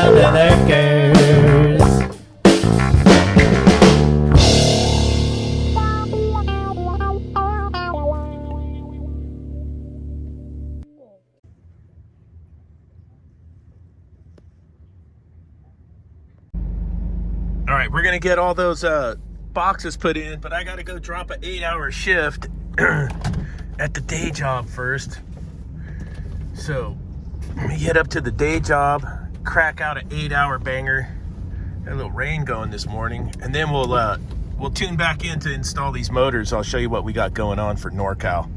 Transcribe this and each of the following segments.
Leathers. All right, we're gonna get all those boxes put in, but I gotta go drop an 8-hour shift at the day job first. So let me get up to the day job, crack out an 8-hour banger. Got a little rain going this morning, and then we'll tune back in to install these motors. I'll show you what we got going on for NorCal.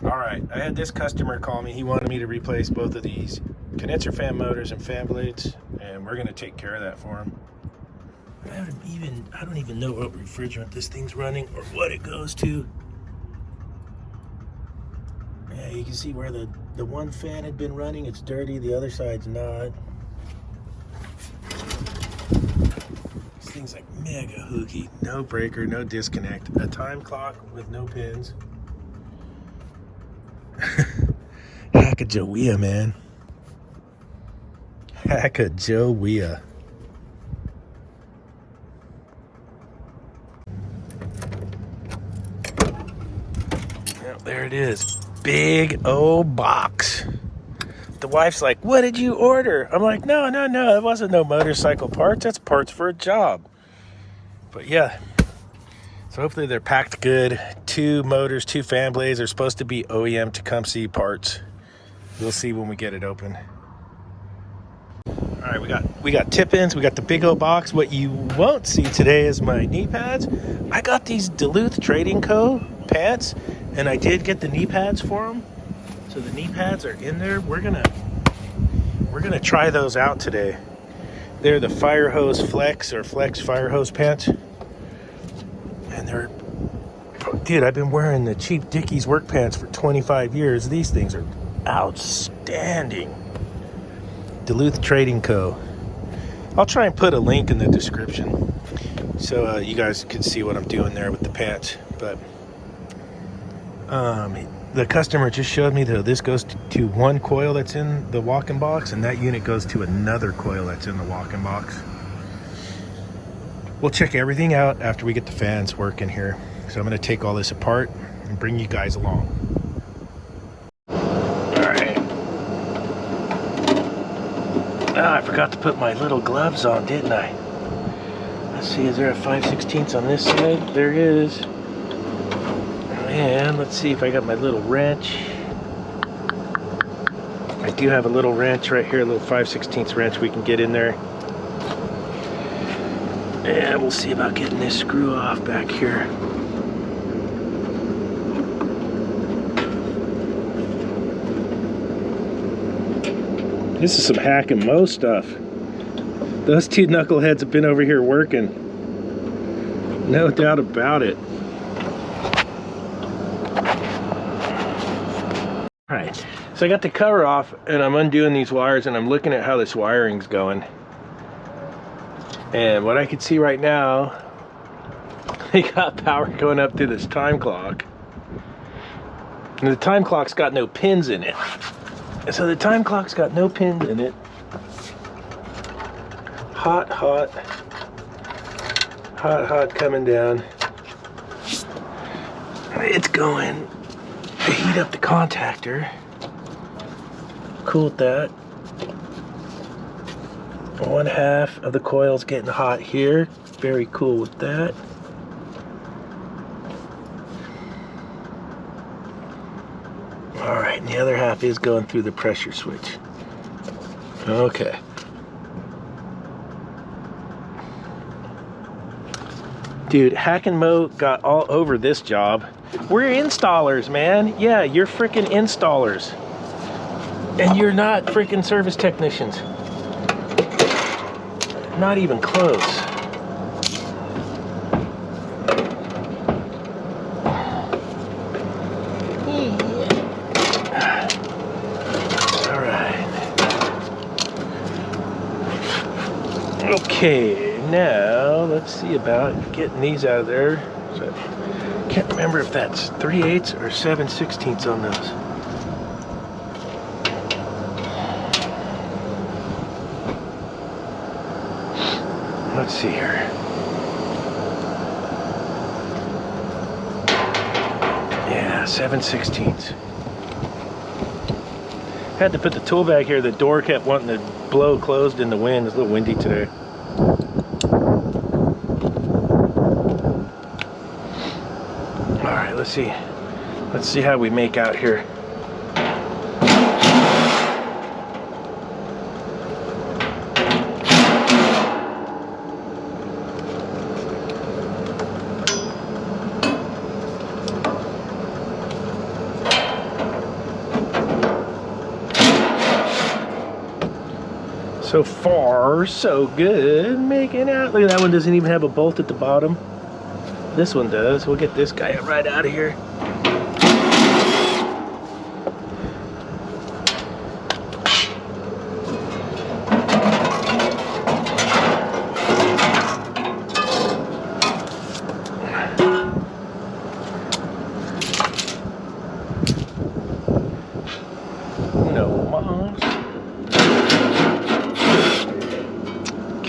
All right, I had this customer call me. He wanted me to replace both of these condenser fan motors and fan blades, and we're gonna take care of that for him. I don't even know what refrigerant this thing's running or what it goes to. Yeah, you can see where the one fan had been running, it's dirty, the other side's not. This thing's like mega hooky. No breaker, no disconnect. A time clock with no pins. H.V.A.C, man. H.V.A.C. There it is. Big old box. The wife's like, what did you order? I'm like, no, it wasn't no motorcycle parts. That's parts for a job. But yeah, so hopefully they're packed good. 2 motors, 2 fan blades. They're supposed to be OEM Tecumseh parts. We'll see when we get it open. All right, we got tip-ins. We got the big old box. What you won't see today is my knee pads. I got these Duluth Trading Co. pants, and I did get the knee pads for them. So the knee pads are in there. We're gonna try those out today. They're the Fire Hose Flex or Flex Fire Hose pants, and they're, dude, I've been wearing the cheap Dickies work pants for 25 years. These things are outstanding. Duluth Trading Co. I'll try and put a link in the description so you guys can see what I'm doing there with the pants. But the customer just showed me that this goes to one coil that's in the walk-in box, and that unit goes to another coil that's in the walk-in box. We'll check everything out after we get the fans working here. So I'm going to take all this apart and bring you guys along. Oh, I forgot to put my little gloves on, didn't I? Let's see, is there a 5/16 on this side? There is. And let's see if I got my little wrench. I do have a little wrench right here, a little 5/16 wrench we can get in there. And we'll see about getting this screw off back here. This is some hack and mow stuff. Those 2 knuckleheads have been over here working. No doubt about it. All right, so I got the cover off and I'm undoing these wires and I'm looking at how this wiring's going. And what I can see right now, they got power going up to this time clock. And the time clock's got no pins in it. And so the time clock's got no pins in it. Hot coming down. It's going to heat up the contactor. Cool with that. 1/2 of the coil's getting hot here. Very cool with that. Alright, and the other half is going through the pressure switch. Okay. Dude, Hack and Mow got all over this job. We're installers, man. Yeah, you're freaking installers. And you're not freaking service technicians. Not even close. Okay, now let's see about getting these out of there. So, can't remember if that's 3/8 or 7/16 on those. Let's see here. Yeah, 7/16. Had to put the tool bag here. The door kept wanting to blow closed in the wind. It's a little windy today. All right, let's see. Let's see how we make out here. So far, so good. Making out. Look at that one, doesn't even have a bolt at the bottom. This one does. We'll get this guy right out of here. No moss.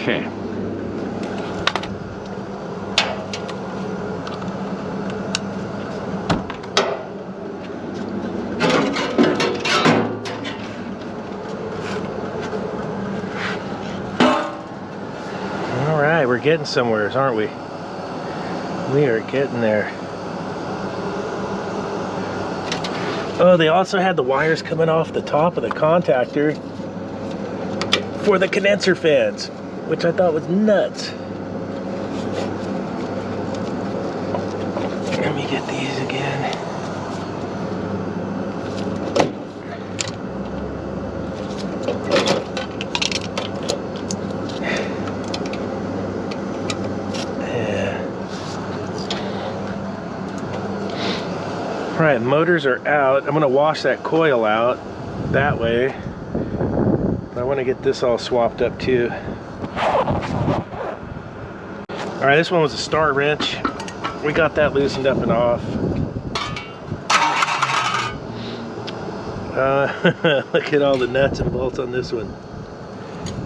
Okay. All right, we're getting somewhere, aren't we? We are getting there. Oh, they also had the wires coming off the top of the contactor for the condenser fans, which I thought was nuts. Let me get these again. Yeah. All right, motors are out. I'm gonna wash that coil out that way. I want to get this all swapped up too. All right, this one was a star wrench. We got that loosened up and off. Look at all the nuts and bolts on this one.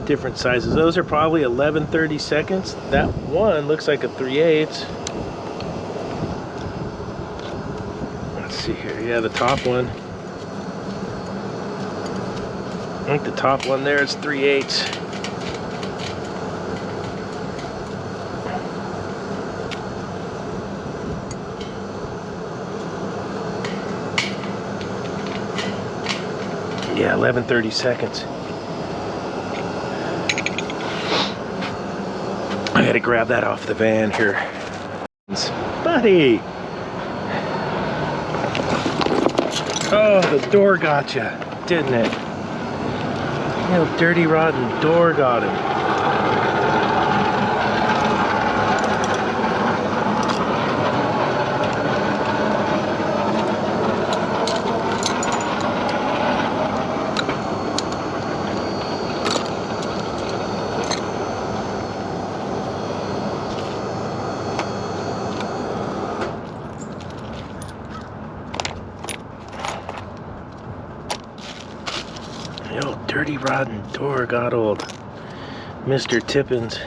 Different sizes. Those are probably 11/32. That one looks like a 3/8. Let's see here. Yeah, the top one. I think the top one there is 3/8. Yeah, 11/32. I gotta grab that off the van here. Buddy! Oh, the door got you, didn't it? You know, dirty rotten door got him. The old dirty rotten door got old Mr. Tippins.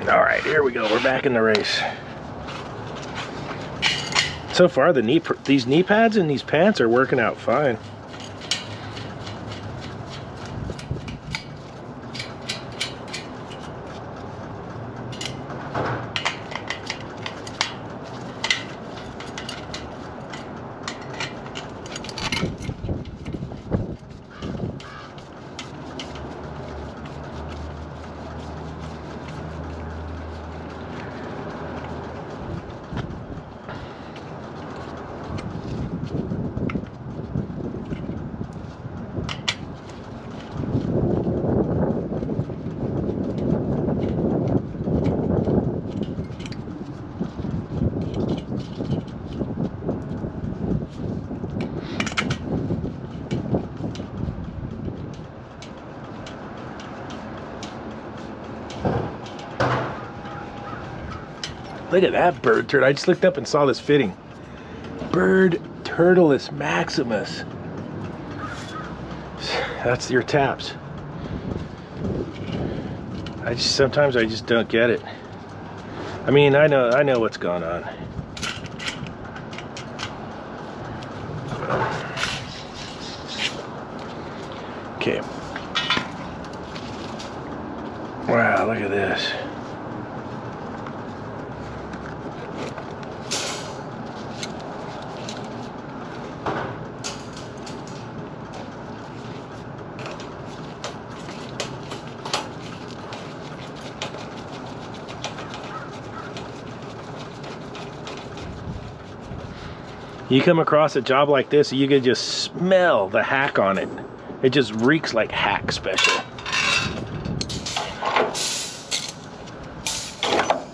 All right, here we go. We're back in the race. So far, these knee pads and these pants are working out fine. Look at that bird turtle. I just looked up and saw this fitting. Bird Turtleus Maximus. That's your taps. Sometimes I just don't get it. I mean, I know what's going on. Okay. Wow, look at this. You come across a job like this, you can just smell the Hvac on it. It just reeks like Hvac special.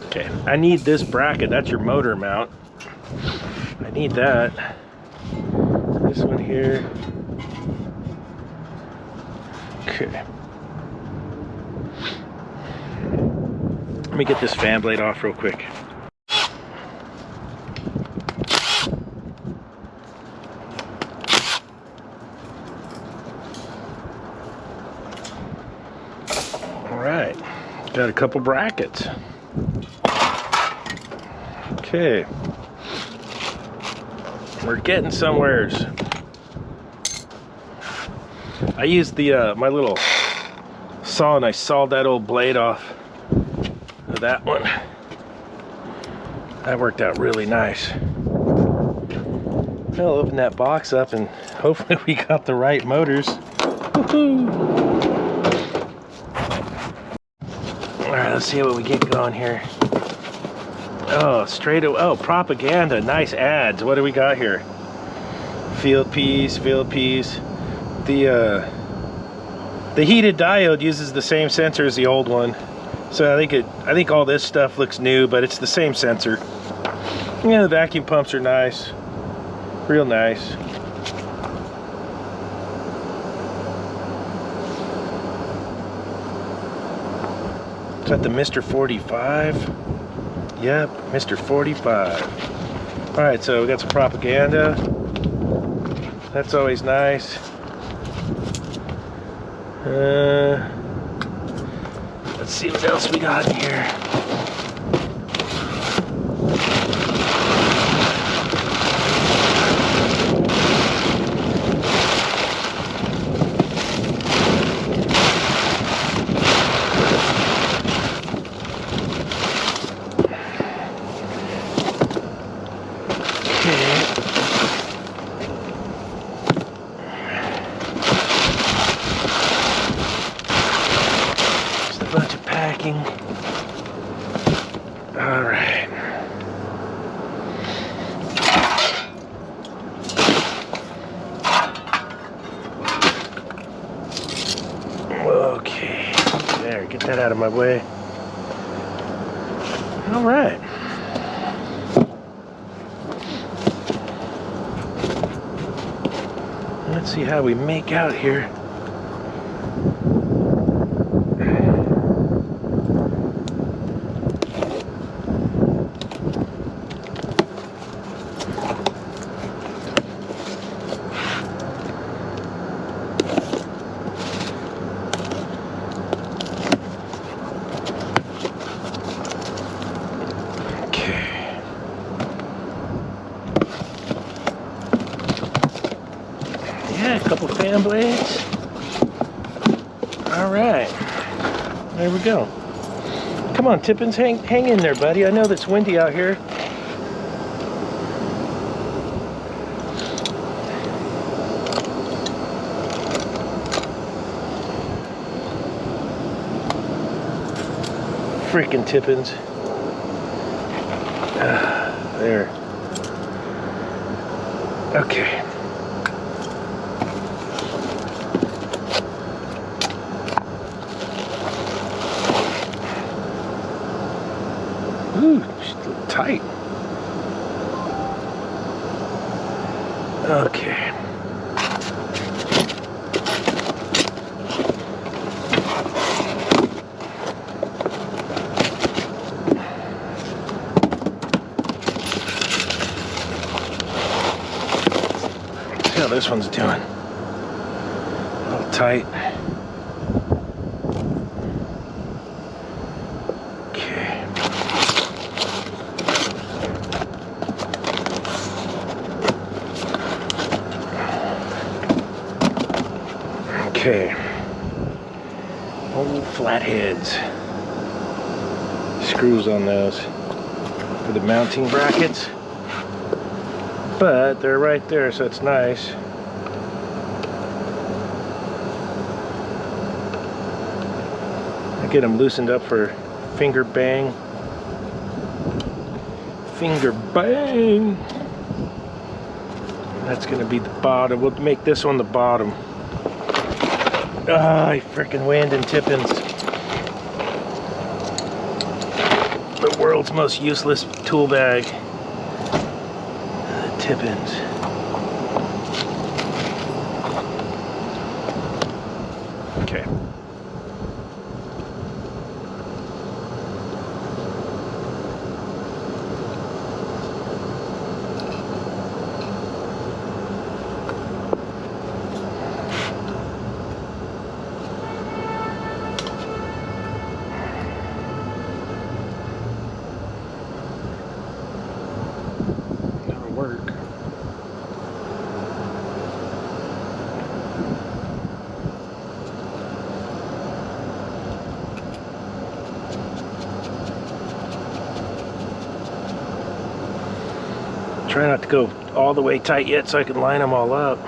Okay, I need this bracket. That's your motor mount. I need that. This one here. Okay. Let me get this fan blade off real quick. Alright, got a couple brackets. Okay, we're getting somewheres. I used the my little saw and I sawed that old blade off of that one. That worked out really nice. I'll open that box up and hopefully we got the right motors. Woohoo! Alright, let's see what we get going here. Oh, straight away. Oh, propaganda. Nice ads. What do we got here? Field piece, field piece. The heated diode uses the same sensor as the old one. So I think all this stuff looks new, but it's the same sensor. Yeah, the vacuum pumps are nice. Real nice. Is that the Mr. 45? Yep, Mr. 45. Alright, so we got some propaganda. That's always nice. Let's see what else we got in here. All right. Okay. There, get that out of my way. All right. Let's see how we make out here. Yeah, a couple fan blades. All right, there we go. Come on, Tippins, hang in there, buddy. I know that's windy out here. Freaking Tippins. There. Okay. Ooh, she's a little tight. Okay. Let's see how this one's doing. A little tight. Okay. Okay. Old flatheads. Screws on those for the mounting brackets. But they're right there, so it's nice. I get them loosened up for finger bang. Finger bang! That's gonna be the bottom. We'll make this one the bottom. Ah, I frickin' Wandin Tippins. The world's most useless tool bag. The Tippins. Okay. Work. Try not to go all the way tight yet so I can line them all up.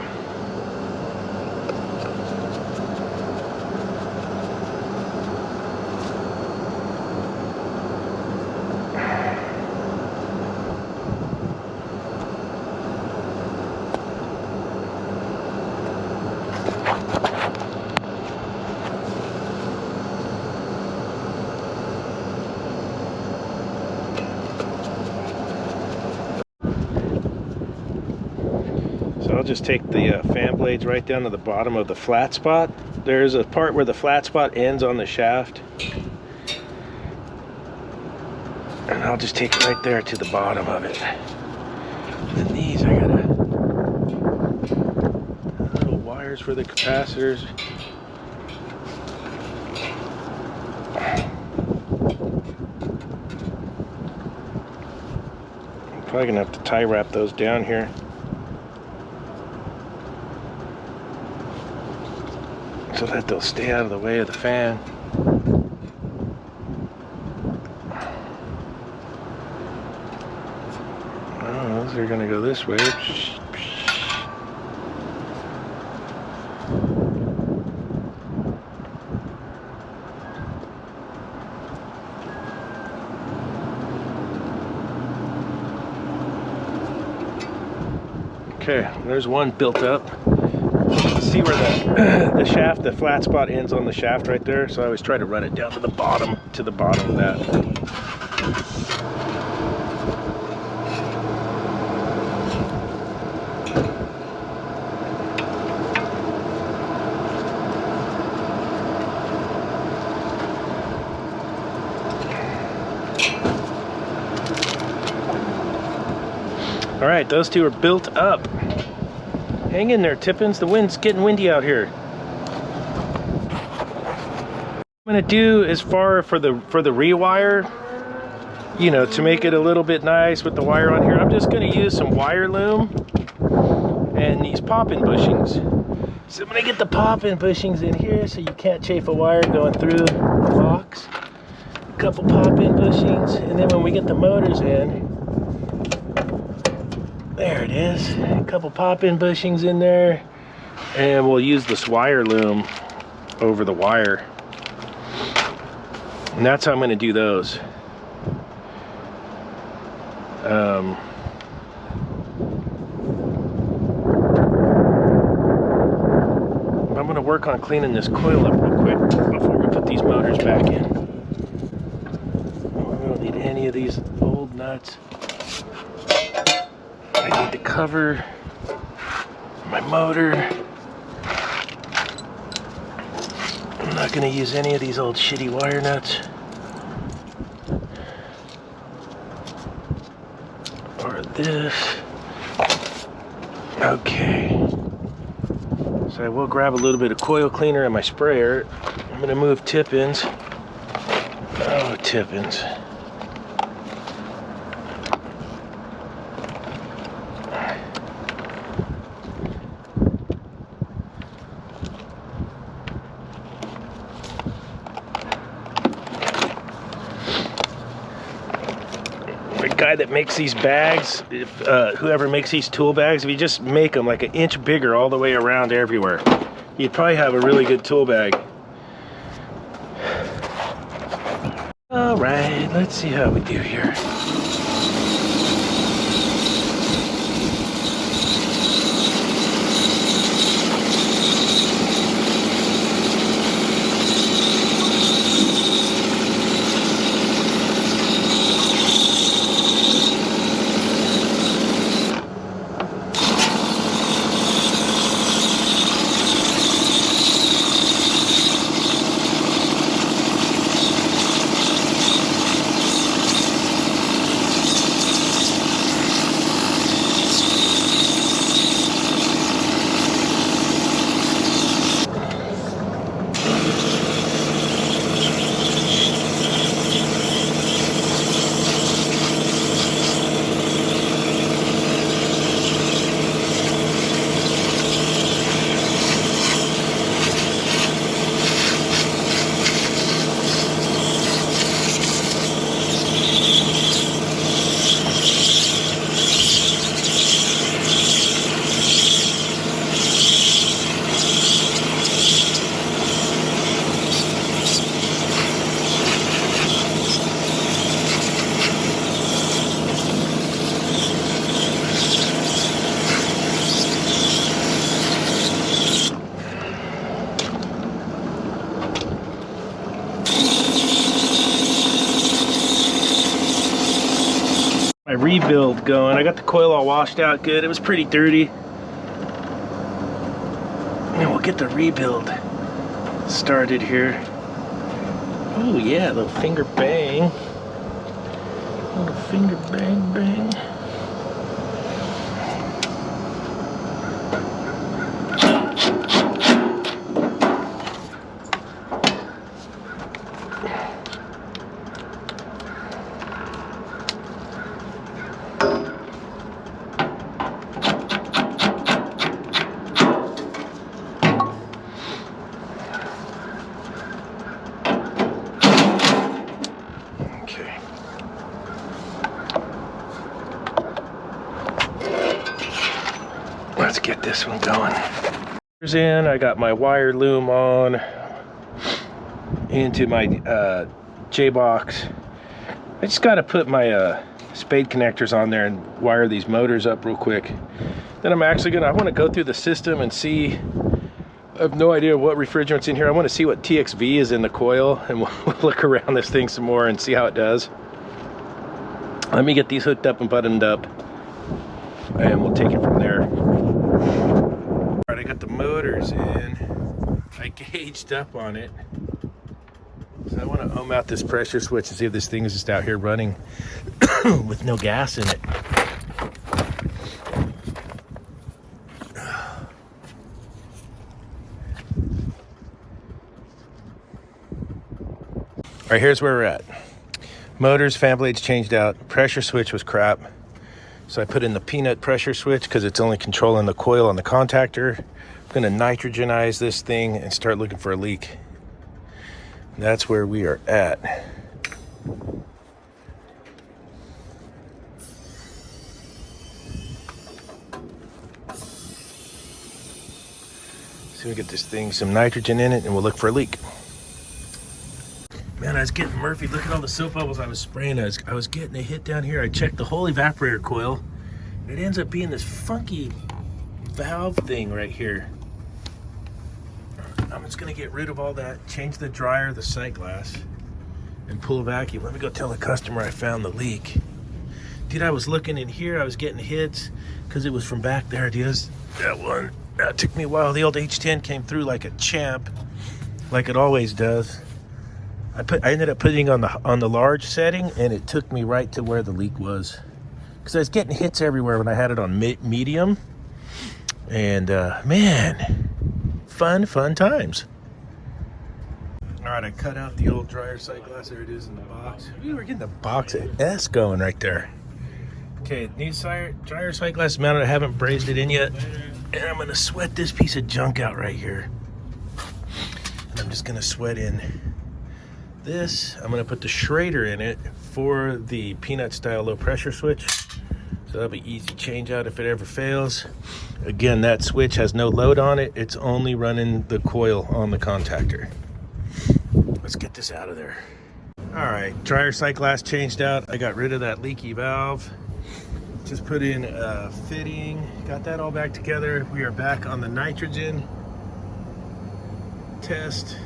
So I'll just take the fan blades right down to the bottom of the flat spot. There's a part where the flat spot ends on the shaft. And I'll just take it right there to the bottom of it. And these, I got little wires for the capacitors. I'm probably gonna have to tie wrap those down here. So that they'll stay out of the way of the fan. Oh, those are gonna go this way. Okay, there's one built up. See where the shaft, the flat spot ends on the shaft right there, so I always try to run it down to the bottom of that. All right, those two are built up. Hang in there, Tippins. The wind's getting windy out here. What I'm gonna do is for the rewire, you know, to make it a little bit nice with the wire on here, I'm just gonna use some wire loom and these pop-in bushings. So I'm gonna get the pop-in bushings in here so you can't chafe a wire going through the box. A couple pop-in bushings, and then when we get the motors in, there it is. A couple pop-in bushings in there. And we'll use this wire loom over the wire. And that's how I'm going to do those. I'm going to work on cleaning this coil up real quick before we put these motors back in. We don't need any of these old nuts. I need to cover my motor. I'm not going to use any of these old shitty wire nuts. Or this. Okay. So I will grab a little bit of coil cleaner in my sprayer. I'm gonna move tip-ins. Oh, tip-ins. The guy that makes these bags, whoever makes these tool bags, if you just make them like an inch bigger all the way around everywhere, you'd probably have a really good tool bag. All right, let's see how we do here. My rebuild going. I got the coil all washed out good. It was pretty dirty. And we'll get the rebuild started here. Oh yeah, little finger bang. Little finger bang bang. Let's get this one going. In, I got my wire loom on into my J-box. I just got to put my spade connectors on there and wire these motors up real quick. Then I'm actually I want to go through the system and see. I have no idea what refrigerant's in here. I want to see what TXV is in the coil, and we'll look around this thing some more and see how it does. Let me get these hooked up and buttoned up, and we'll take it from there. All right, I got the motors in. I gauged up on it. So I want to ohm out this pressure switch and see if this thing is just out here running with no gas in it. All right, here's where we're at. Motors, fan blades changed out. Pressure switch was crap. So I put in the peanut pressure switch because it's only controlling the coil on the contactor. I'm gonna nitrogenize this thing and start looking for a leak. That's where we are at. So we get this thing some nitrogen in it and we'll look for a leak. Man, I was getting Murphy. Look at all the soap bubbles I was spraying. I was getting a hit down here. I checked the whole evaporator coil. It ends up being this funky valve thing right here. I'm just gonna get rid of all that, change the dryer, the sight glass, and pull a vacuum. Let me go tell the customer I found the leak. Dude, I was looking in here. I was getting hits because it was from back there. Dude, that one, that took me a while. The old H10 came through like a champ, like it always does. I ended up putting on the large setting, and it took me right to where the leak was, because I was getting hits everywhere when I had it on medium. And man, Fun times. All right, I cut out the old dryer sight glass. There it is in the box. Ooh, we're getting the box S going right there. Okay, new dryer sight glass mounted. I haven't brazed it in yet. And I'm gonna sweat this piece of junk out right here. And I'm just gonna sweat in this. I'm gonna put the Schrader in it for the peanut style low pressure switch. So that'll be easy change out if it ever fails. Again, that switch has no load on it. It's only running the coil on the contactor. Let's get this out of there. All right, dryer sight glass changed out. I got rid of that leaky valve. Just put in a fitting, got that all back together. We are back on the nitrogen test.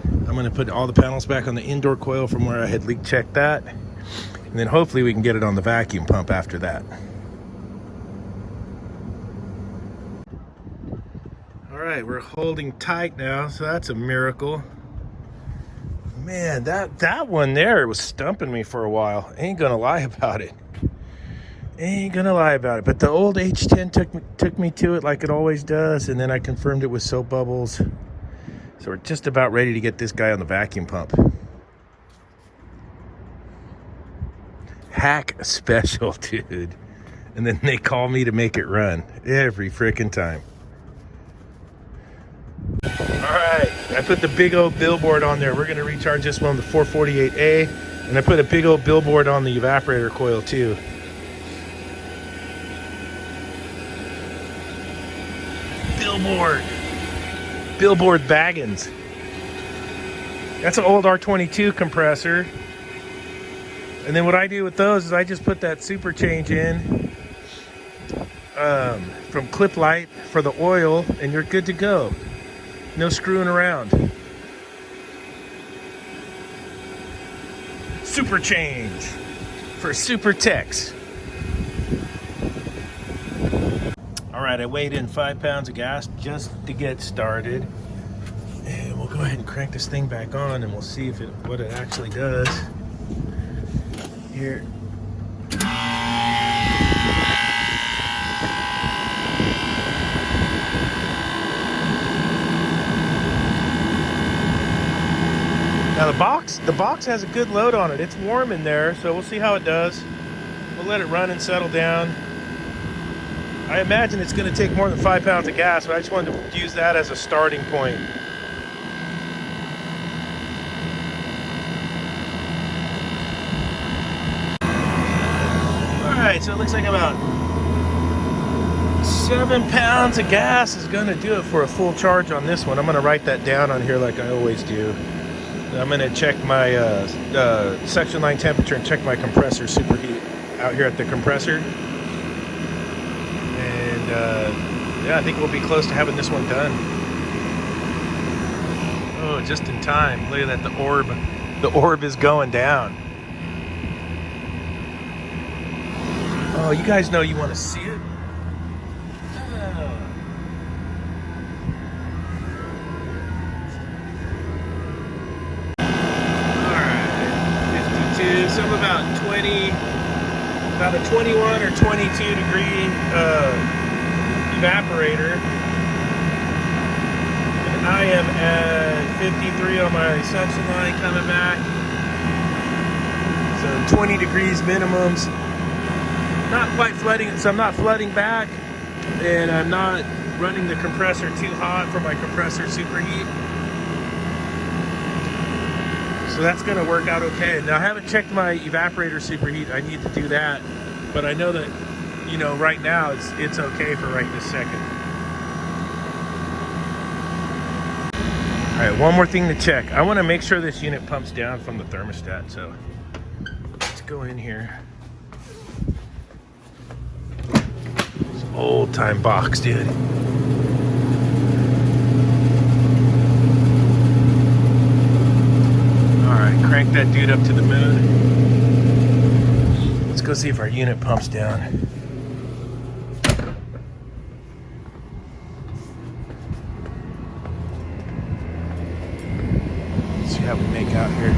I'm gonna put all the panels back on the indoor coil from where I had leak checked that. And then hopefully we can get it on the vacuum pump after that. All right, we're holding tight now, so that's a miracle. Man, that one there was stumping me for a while. Ain't gonna lie about it. But the old H10 took me to it like it always does, and then I confirmed it with soap bubbles. So we're just about ready to get this guy on the vacuum pump. Hvac special, dude. And then they call me to make it run every freaking time. All right, I put the big old billboard on there. We're gonna recharge this one with the 448A, and I put a big old billboard on the evaporator coil too. Billboard baggins. That's an old R22 compressor. And then what I do with those is I just put that super change in from Clip Light for the oil, and you're good to go. No screwing around. Super change for super techs. All right, I weighed in 5 pounds of gas just to get started. And we'll go ahead and crank this thing back on and we'll see if what it actually does. Here. Now the box has a good load on it. It's warm in there, so we'll see how it does. We'll let it run and settle down. I imagine it's going to take more than 5 pounds of gas, but I just wanted to use that as a starting point. Alright, so it looks like about 7 pounds of gas is going to do it for a full charge on this one. I'm going to write that down on here like I always do. I'm going to check my section line temperature and check my compressor superheat out here at the compressor. And yeah, I think we'll be close to having this one done. Oh, just in time. Look at that, the orb is going down. Oh, you guys know you want to see it? So I'm about a 21 or 22 degree evaporator. And I am at 53 on my suction line coming back. So 20 degrees minimums. Not quite flooding, so I'm not flooding back. And I'm not running the compressor too hot for my compressor superheat. So that's going to work out okay. Now I haven't checked my evaporator superheat. I need to do that, but I know that, you know, right now it's okay for right this second. All right, one more thing to check. I want to make sure this unit pumps down from the thermostat. So let's go in here. This old time box, dude. Crank that dude up to the moon. Let's go see if our unit pumps down. Let's see how we make out here.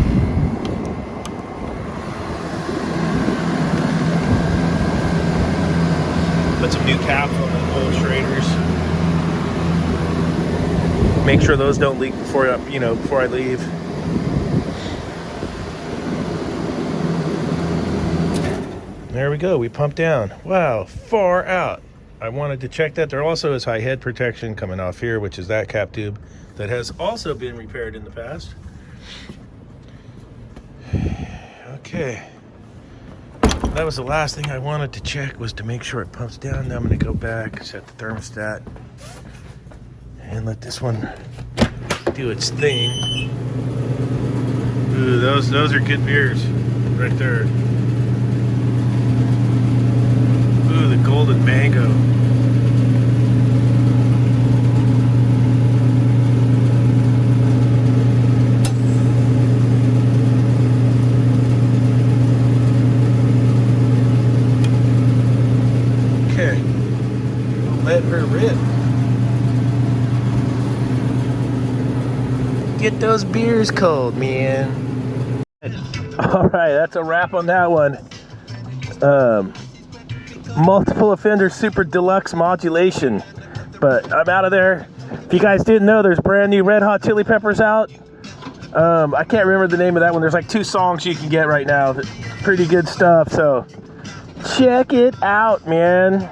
Put some new caps on the old Schraders. Make sure those don't leak before before I leave. There we go. We pumped down. Wow, far out. I wanted to check that. There also is high head protection coming off here, which is that cap tube that has also been repaired in the past. Okay. That was the last thing I wanted to check, was to make sure it pumps down. Now I'm going to go back, set the thermostat, and let this one do its thing. Ooh, those are good beers right there. Ooh, the golden mango. Okay, let her rip. Get those beers cold, man. All right, that's a wrap on that one. Multiple offender super deluxe modulation. But I'm out of there. If you guys didn't know, there's brand new Red Hot Chili Peppers out. I can't remember the name of that one. There's like 2 songs you can get right now. Pretty good stuff, so check it out, man.